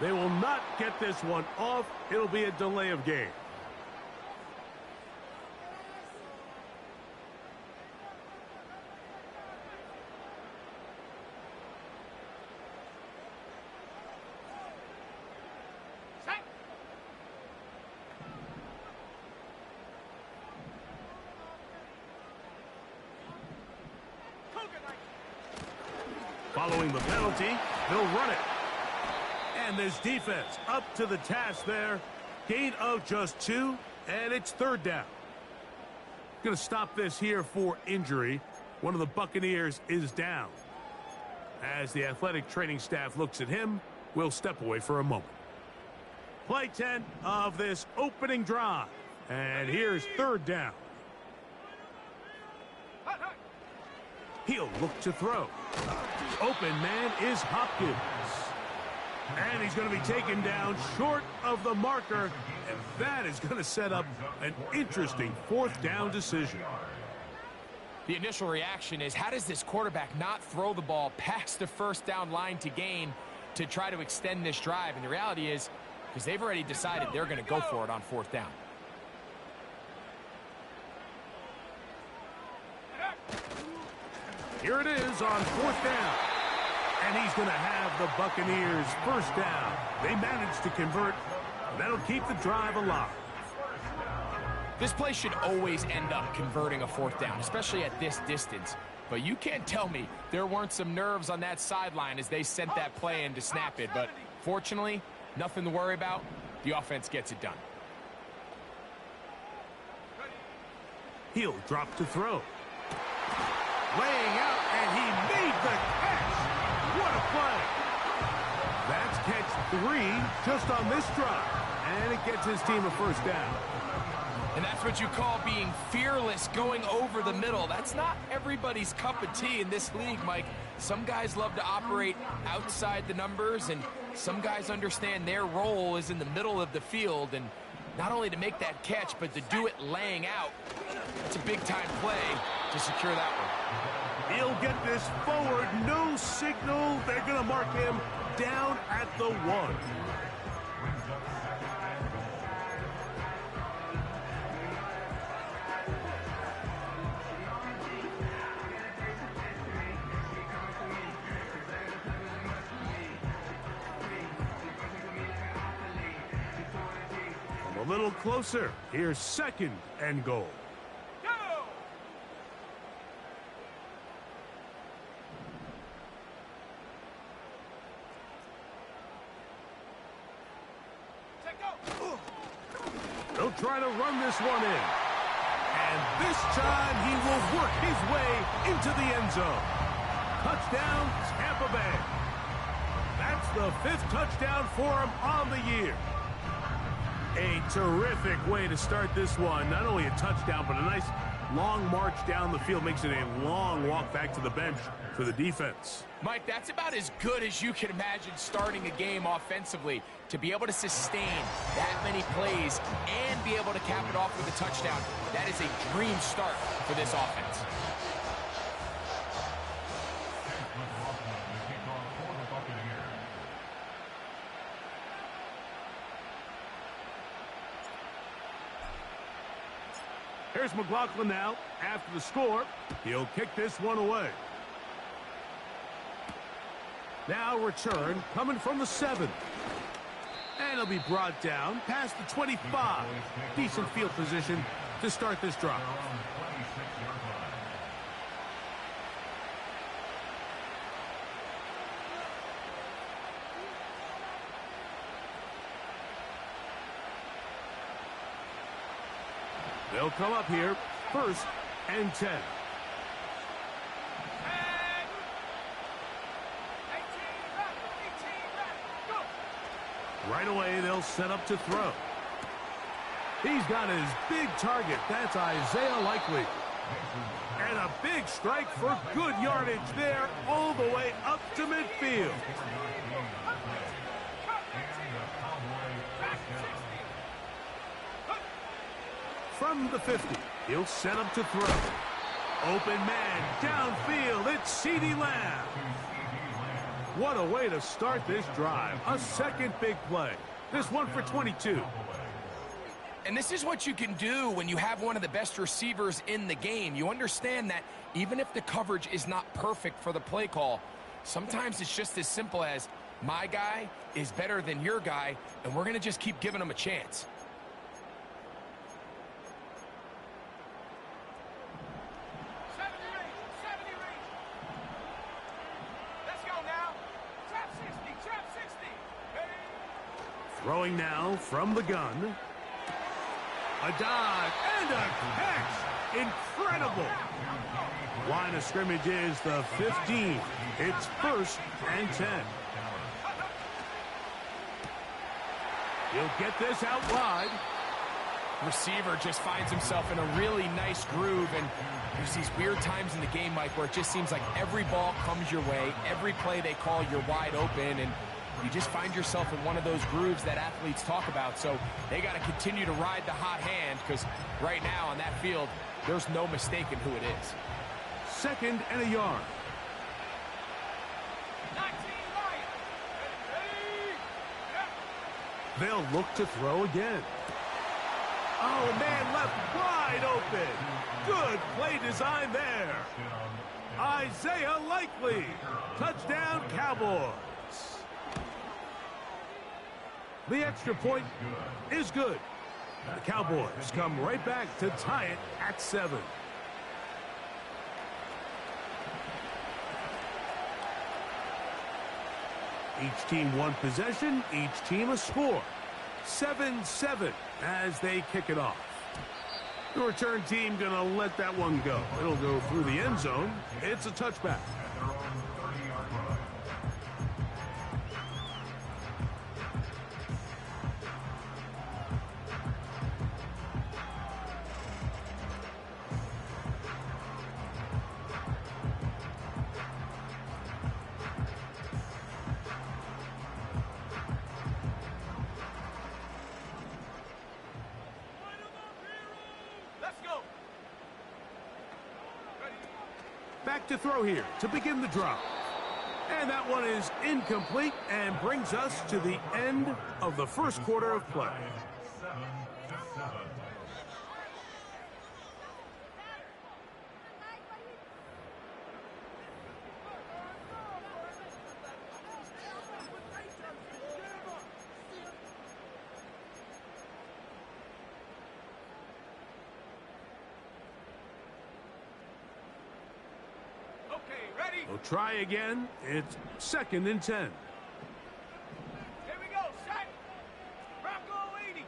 They will not get this one off. It'll be a delay of game. Following the penalty, he'll run it. And this defense up to the task there. Gain of just 2, and it's third down. Going to stop this here for injury. One of the Buccaneers is down. As the athletic training staff looks at him, we'll step away for a moment. Play 10 of this opening drive. And here's third down. He'll look to throw. Open man is Hopkins. And he's going to be taken down short of the marker. And that is going to set up an interesting fourth down decision. The initial reaction is, how does this quarterback not throw the ball past the first down line to gain to try to extend this drive? And the reality is, because they've already decided they're going to go for it on fourth down. Here it is on fourth down. And he's going to have the Buccaneers first down. They managed to convert. That'll keep the drive alive. This play should always end up converting a fourth down, especially at this distance. But you can't tell me there weren't some nerves on that sideline as they sent that play in to snap it. But fortunately, nothing to worry about. The offense gets it done. He'll drop to throw. Laying out, and he made the catch. What a play. That's catch 3 just on this drive. And it gets his team a first down. And that's what you call being fearless, going over the middle. That's not everybody's cup of tea in this league, Mike. Some guys love to operate outside the numbers, and some guys understand their role is in the middle of the field. And not only to make that catch, but to do it laying out. It's a big-time play to secure that one. He'll get this forward. No signal. They're going to mark him down at the 1. A little closer. Here's second and goal. He'll try to run this one in. And this time he will work his way into the end zone. Touchdown, Tampa Bay. That's the 5th touchdown for him on the year. A terrific way to start this one. Not only a touchdown, but a nice long march down the field. Makes it a long walk back to the bench for the defense. Mike, that's about as good as you can imagine starting a game offensively. To be able to sustain that many plays and be able to cap it off with a touchdown, that is a dream start for this offense. Here's McLaughlin now. After the score, he'll kick this one away. Now return coming from the 7. And he'll be brought down past the 25. Decent field position to start this drive. They'll come up here, 1st and 10. Right away, they'll set up to throw. He's got his big target. That's Isaiah Likely. And a big strike for good yardage there all the way up to midfield. From the 50, he'll set up to throw. Open man, downfield, it's CeeDee Lamb. What a way to start this drive. A second big play. This one for 22. And this is what you can do when you have one of the best receivers in the game. You understand that even if the coverage is not perfect for the play call, sometimes it's just as simple as my guy is better than your guy, and we're going to just keep giving him a chance. Throwing now from the gun. A dive and a catch. Incredible. Line of scrimmage is the 15. It's 1st and 10. He'll get this out wide. Receiver just finds himself in a really nice groove, and there's these weird times in the game, Mike, where it just seems like every ball comes your way, every play they call, you're wide open, and you just find yourself in one of those grooves that athletes talk about. So they got to continue to ride the hot hand, because right now on that field, there's no mistaking who it is. 2nd and a yard. They'll look to throw again. Oh, man, left wide open. Good play design there. Isaiah Likely. Touchdown, Cowboys. The extra point is good. The Cowboys come right back to tie it at 7. Each team one possession, each team a score. 7-7 as they kick it off. The return team gonna let that one go. It'll go through the end zone. It's a touchback. Back to throw here to begin the drive. And that one is incomplete and brings us to the end of the first quarter of play. We'll try again. It's 2nd and 10. Here we go, set. Bronco 80.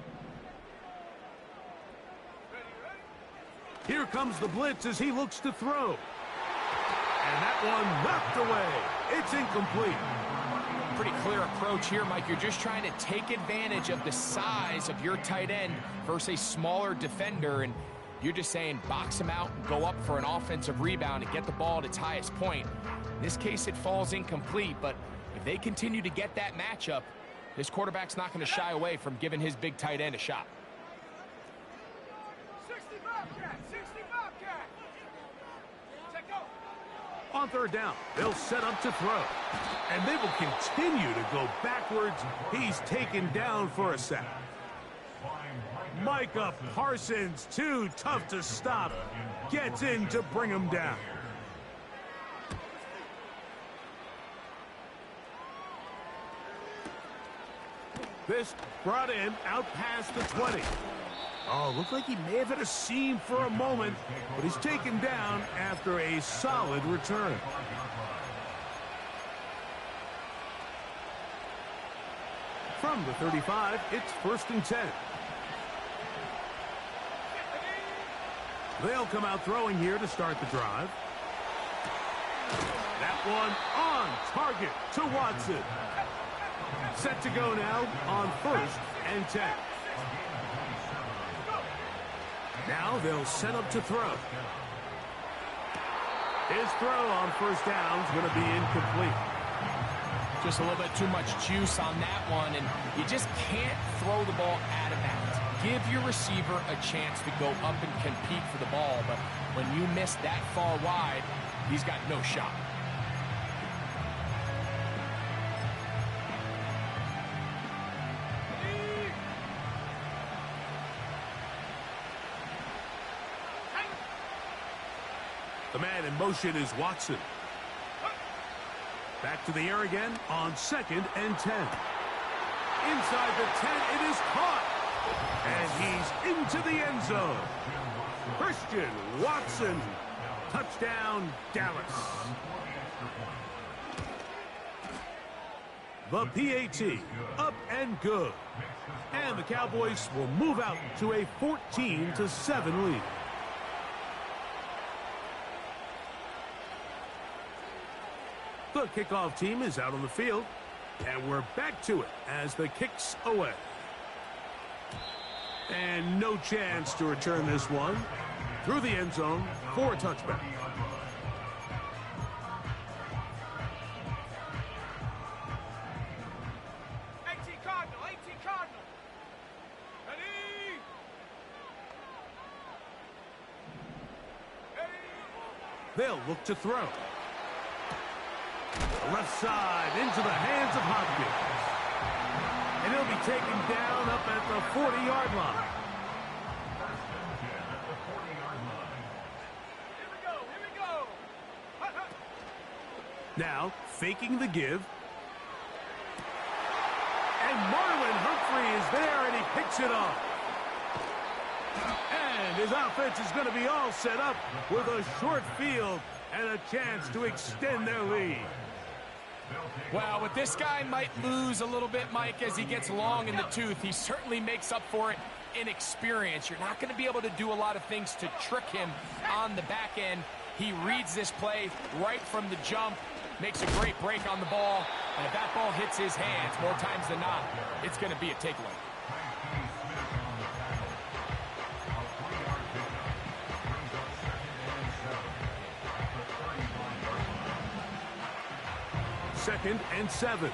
Ready. Here comes the blitz as he looks to throw. And that one knocked away. It's incomplete. Pretty clear approach here, Mike. You're just trying to take advantage of the size of your tight end versus a smaller defender, and you're just saying box him out and go up for an offensive rebound and get the ball at its highest point. In this case, it falls incomplete, but if they continue to get that matchup, this quarterback's not going to shy away from giving his big tight end a shot. 60 Bobcat, 60 Bobcat. Check out. On 3rd down, they'll set up to throw. And they will continue to go backwards. He's taken down for a sack. Micah Parsons, too tough to stop. Gets in to bring him down. This brought in out past the 20. Oh, looked like he may have hit a seam for a moment, but he's taken down after a solid return. From the 35, it's 1st and 10. They'll come out throwing here to start the drive. That one on target to Watson. Set to go now on 1st and 10. Now they'll set up to throw. His throw on 1st down is going to be incomplete. Just a little bit too much juice on that one, and you just can't throw the ball out of bounds. Give your receiver a chance to go up and compete for the ball, but when you miss that far wide, he's got no shot. The man in motion is Watson. Back to the air again on 2nd and 10. Inside the 10, it is caught. And he's into the end zone. Christian Watson. Touchdown, Dallas. The PAT, up and good. And the Cowboys will move out to a 14-7 lead. The kickoff team is out on the field, and we're back to it as the kick's away. And no chance to return this one through the end zone for a touchback. They'll look to throw. The left side into the hands of Hopkins. And he'll be taken down up at the 40-yard line. Here we go. Now, faking the give. And Marlon Humphrey is there, and he picks it off. And his offense is going to be all set up with a short field and a chance to extend their lead. Well, what this guy might lose a little bit, Mike, as he gets long in the tooth, he certainly makes up for it in experience. You're not going to be able to do a lot of things to trick him on the back end. He reads this play right from the jump, makes a great break on the ball, and if that ball hits his hands more times than not, it's going to be a takeaway. Second and 7.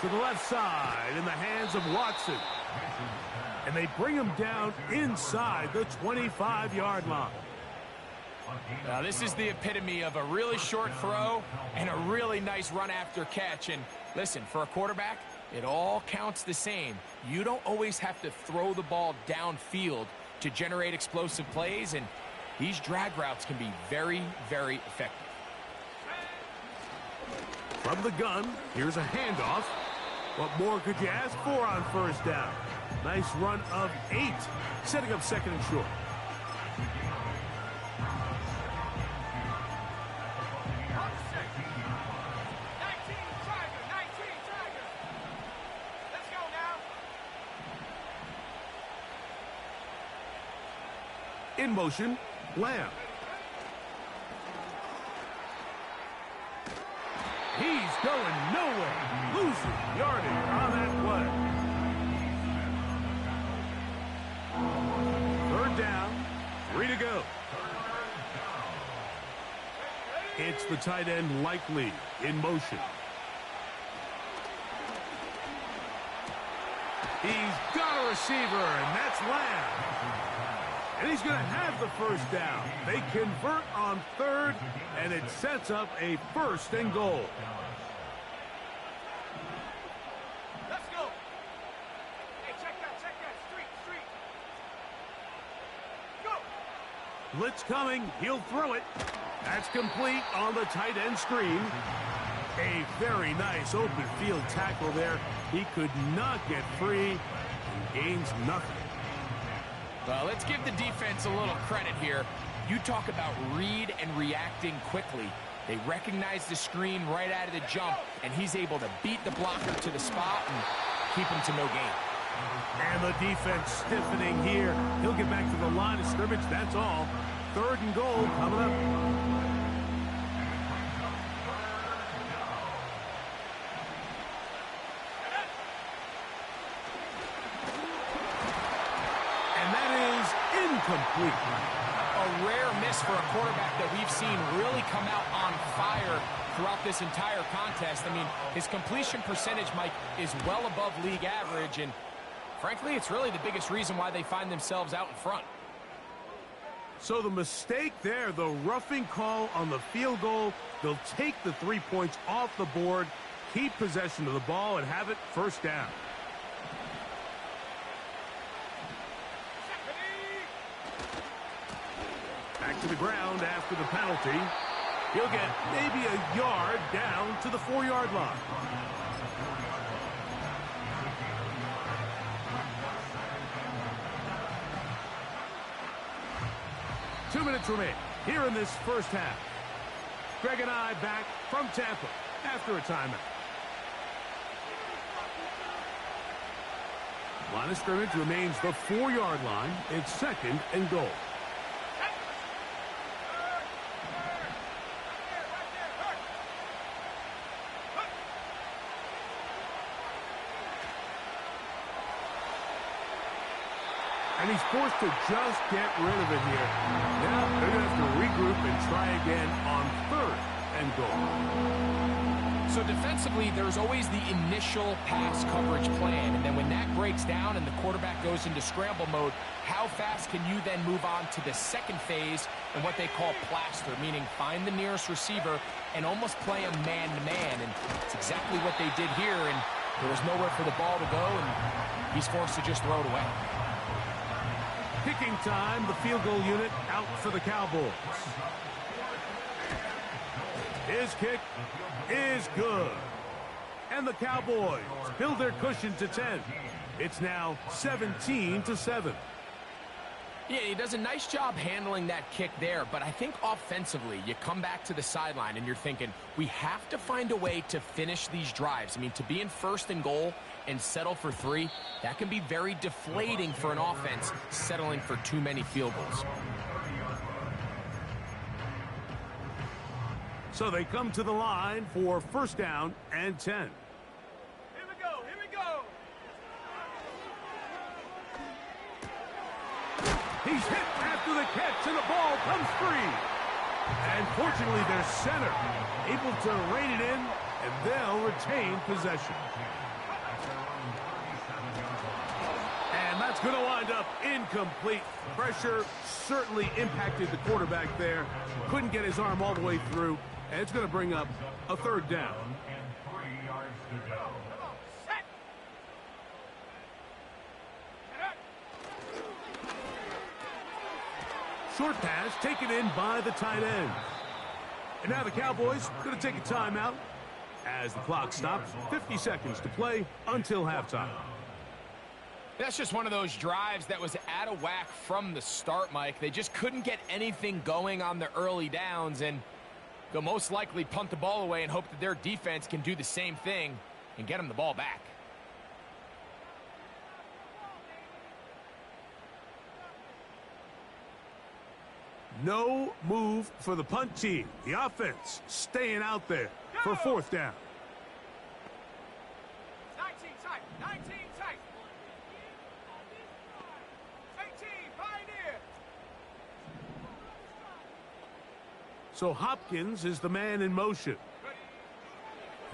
To the left side in the hands of Watson. And they bring him down inside the 25-yard line. Now, this is the epitome of a really short throw and a really nice run after catch. And listen, for a quarterback, it all counts the same. You don't always have to throw the ball downfield to generate explosive plays, and these drag routes can be very, very effective. From the gun, here's a handoff. What more could you ask for on first down? Nice run of 8, setting up 2nd and short. In motion, Lamb. He's going nowhere. Losing yardage on that play. 3rd down, 3 to go. It's the tight end Likely in motion. He's got a receiver, and that's Lamb. And he's going to have the first down. They convert on 3rd, and it sets up a 1st and goal. Let's go. Hey, check that. Street. Go. Blitz coming. He'll throw it. That's complete on the tight end screen. A very nice open field tackle there. He could not get free and gains nothing. Well, let's give the defense a little credit here. You talk about read and reacting quickly. They recognize the screen right out of the jump, and he's able to beat the blocker to the spot and keep him to no gain. And the defense stiffening here. He'll get back to the line of scrimmage, that's all. 3rd and goal coming up. Complete. A rare miss for a quarterback that we've seen really come out on fire throughout this entire contest. I mean, his completion percentage, Mike, is well above league average, and frankly, it's really the biggest reason why they find themselves out in front. So the mistake there, the roughing call on the field goal, they'll take the 3 points off the board. keep possession of the ball and have it first down. Back to the ground after the penalty. He'll get maybe a yard down to the 4-yard line. Two minutes remain here in this first half. Greg and I back from Tampa after a timeout. Line of scrimmage remains the 4-yard line. It's 2nd and goal. And he's forced to just get rid of it here. Now they're going to have to regroup and try again on 3rd and goal. So defensively, there's always the initial pass coverage plan. And then when that breaks down and the quarterback goes into scramble mode, how fast can you then move on to the second phase and what they call plaster, meaning find the nearest receiver and almost play him man-to-man. And it's exactly what they did here. And there was nowhere for the ball to go, and he's forced to just throw it away. Kicking time, the field goal unit out for the Cowboys. His kick is good. And the Cowboys build their cushion to 10. It's now 17-7. Yeah, he does a nice job handling that kick there, but I think offensively, you come back to the sideline and you're thinking, we have to find a way to finish these drives. I mean, to be in 1st and goal and settle for 3, that can be very deflating for an offense settling for too many field goals. So they come to the line for 1st down and 10. Here we go, here we go. He's hit after the catch, and the ball comes free. And fortunately, their center able to rein it in, and they'll retain possession. And that's going to wind up incomplete. Pressure certainly impacted the quarterback there. Couldn't get his arm all the way through, and it's going to bring up a 3rd down. Short pass taken in by the tight end. And now the Cowboys going to take a timeout as the clock stops. 50 seconds to play until halftime. That's just one of those drives that was out of whack from the start, Mike. They just couldn't get anything going on the early downs, and they'll most likely punt the ball away and hope that their defense can do the same thing and get them the ball back. No move for the punt team. The offense staying out there for 4th down. 19 tight, 19 tight. 18, Pioneer. So Hopkins is the man in motion.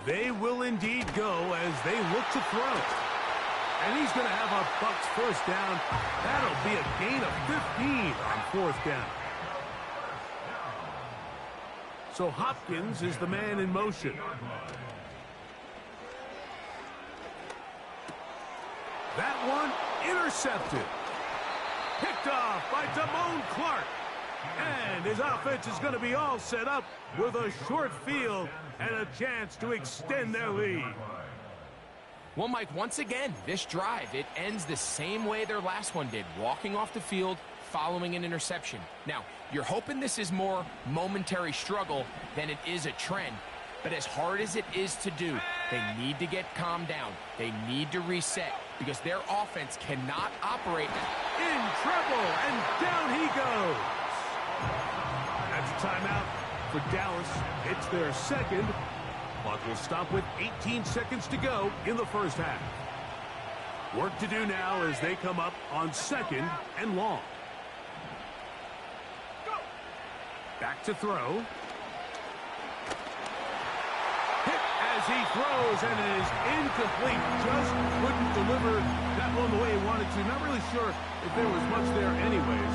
They will indeed go as they look to throw. And he's going to have a Bucs 1st down. That'll be a gain of 15 on 4th down. So Hopkins is the man in motion. That one intercepted. Picked off by Damone Clark. And his offense is going to be all set up with a short field and a chance to extend their lead. Well, Mike, once again, this drive, it ends the same way their last one did, walking off the field, following an interception. Now, you're hoping this is more momentary struggle than it is a trend, but as hard as it is to do, they need to get calmed down. They need to reset because their offense cannot operate. In trouble, and down he goes. That's a timeout for Dallas. It's their 2nd. Clock will stop with 18 seconds to go in the first half. Work to do now as they come up on 2nd and long. Back to throw. Hit as he throws, and it is incomplete. Just couldn't deliver that one the way he wanted to. Not really sure if there was much there anyways.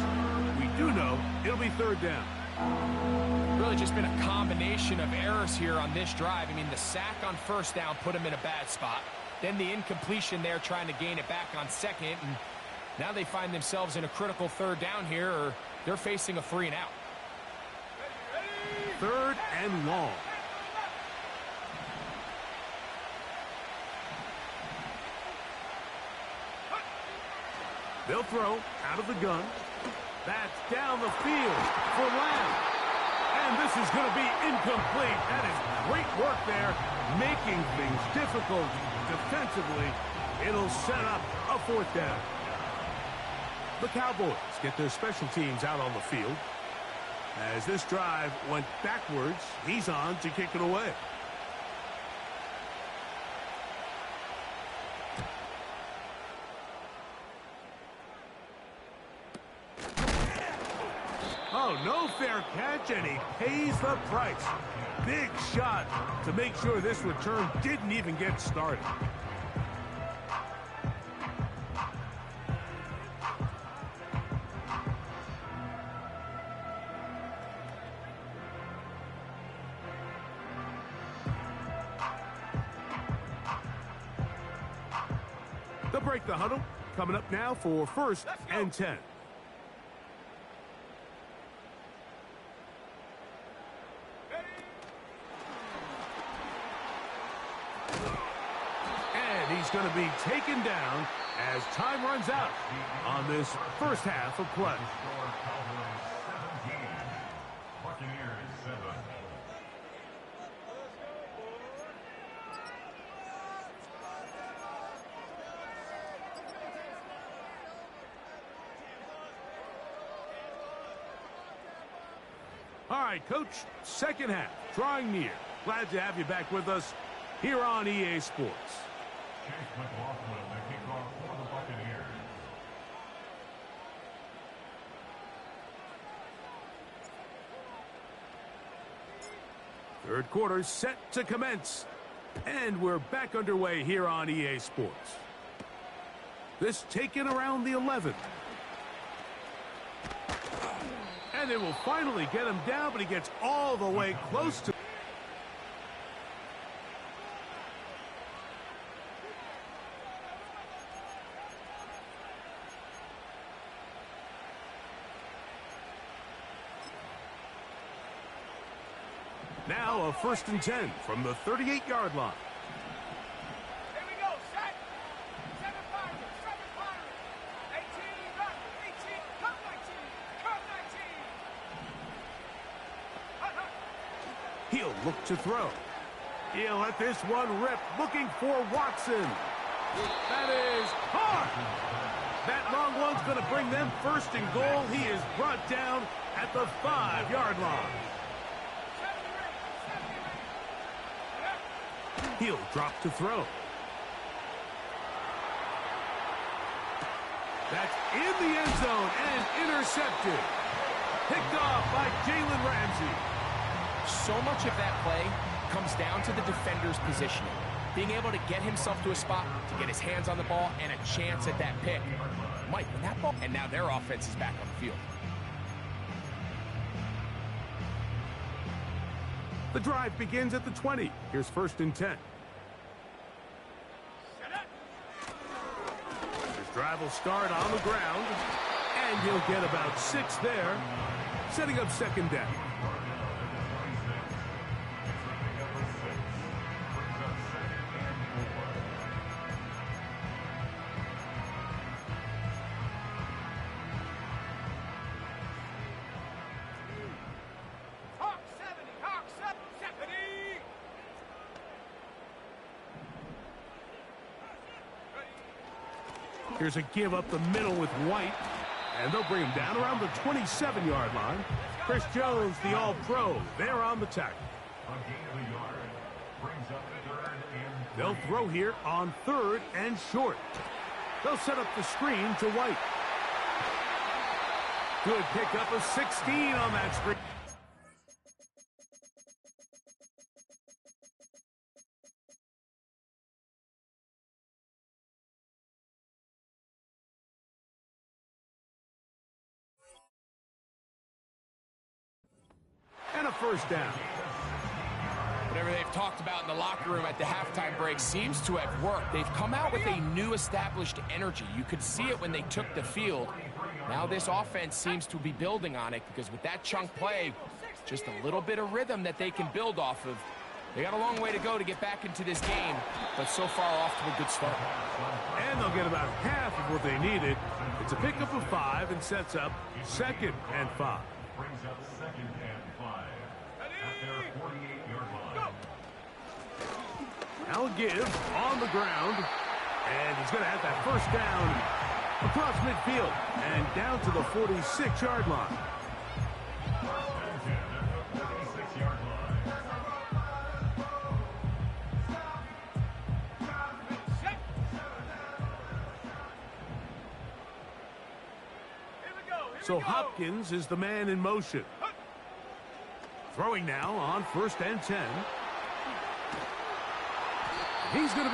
We do know it'll be 3rd down. Really just been a combination of errors here on this drive. I mean, the sack on first down put him in a bad spot. Then the incompletion there trying to gain it back on second. And now they find themselves in a critical third down here, or they're facing a 3 and out. Third and long. They'll throw out of the gun. That's down the field for Lamb. And this is going to be incomplete. That is great work there, making things difficult defensively. It'll set up a 4th down. The Cowboys get their special teams out on the field. As this drive went backwards, he's on to kick it away. Oh, no fair catch, and he pays the price. Big shot to make sure this return didn't even get started. They'll break the huddle. Coming up now for 1st and 10. He's going to be taken down as time runs out on this first half of play. All right, Coach, second half, drawing near. Glad to have you back with us here on EA Sports. Third quarter set to commence. And we're back underway here on EA Sports. This taken around the 11th. And they will finally get him down, but he gets all the way close to... Now a 1st and 10 from the 38-yard line. Here we go, set. 7 fighters, 7 fighters. 18, run. 18, cut 19, cut 19. He'll look to throw. He'll let this one rip, looking for Watson. That is hard. That long one's going to bring them 1st and goal. He is brought down at the 5-yard line. He'll drop to throw. That's in the end zone and intercepted. Picked off by Jalen Ramsey. So much of that play comes down to the defender's positioning. Being able to get himself to a spot, to get his hands on the ball, and a chance at that pick. Mike, when that ball... And now their offense is back on the field. The drive begins at the 20. Here's 1st and 10. His drive will start on the ground, and he'll get about 6 there, setting up 2nd down. Here's a give up the middle with White. And they'll bring him down around the 27-yard line. Chris Jones, the All-Pro, there on the tackle. They'll throw here on 3rd and short. They'll set up the screen to White. Good pick up of 16 on that screen. first down. Whatever they've talked about in the locker room at the halftime break seems to have worked. They've come out with a new established energy. You could see it when they took the field. Now this offense seems to be building on it because with that chunk play, just a little bit of rhythm that they can build off of. They got a long way to go to get back into this game, but so far off to a good start. And they'll get about half of what they needed. It's a pickup of 5 and sets up 2nd and 5. Brings up 2nd and 5 at their 48-yard line. Now give on the ground, and he's going to have that first down across midfield and down to the 46-yard line. So Hopkins is the man in motion. Throwing now on 1st and 10. He's going to be